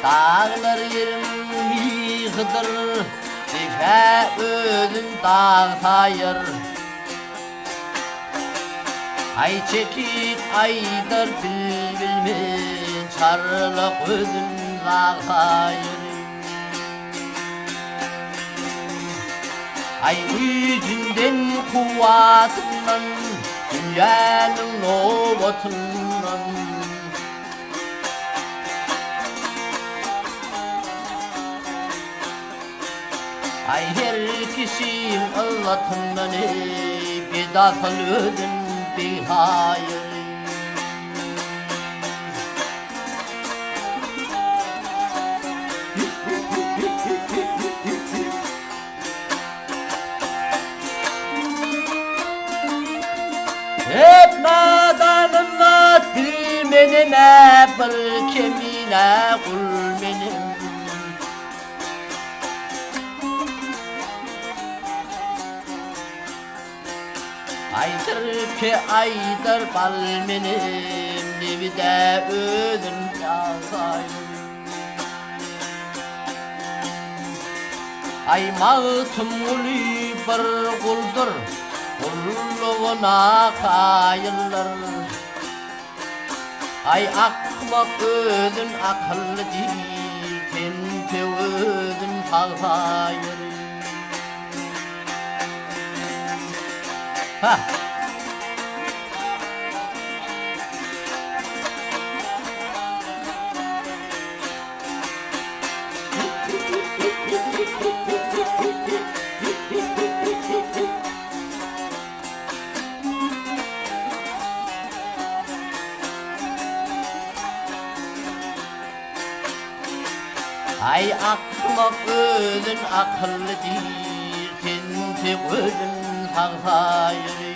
Dağlar yerim yıkıdır, Dife özün dağ sayır. Ay çekik aydır bilbilmin, Çarlık özün dağ sayır. Ay gücünden kuvvatından, Dünyanın nobatından. Ay her kişi Allah'ından bir dafal ödün bir hayır. Hep nadanına bilmenime, bir kemine kul benim. Aydır ki aydır bal benim, Nevide ödün yazayım. Ay mağıtım ulu bir kuldur, Kulluğuna kayılır. Ay akmak ödün akıllı değil, Tente ödün sağayır. Ha. Ay akmak ödün akıllı değil, Tente ödün sağayır.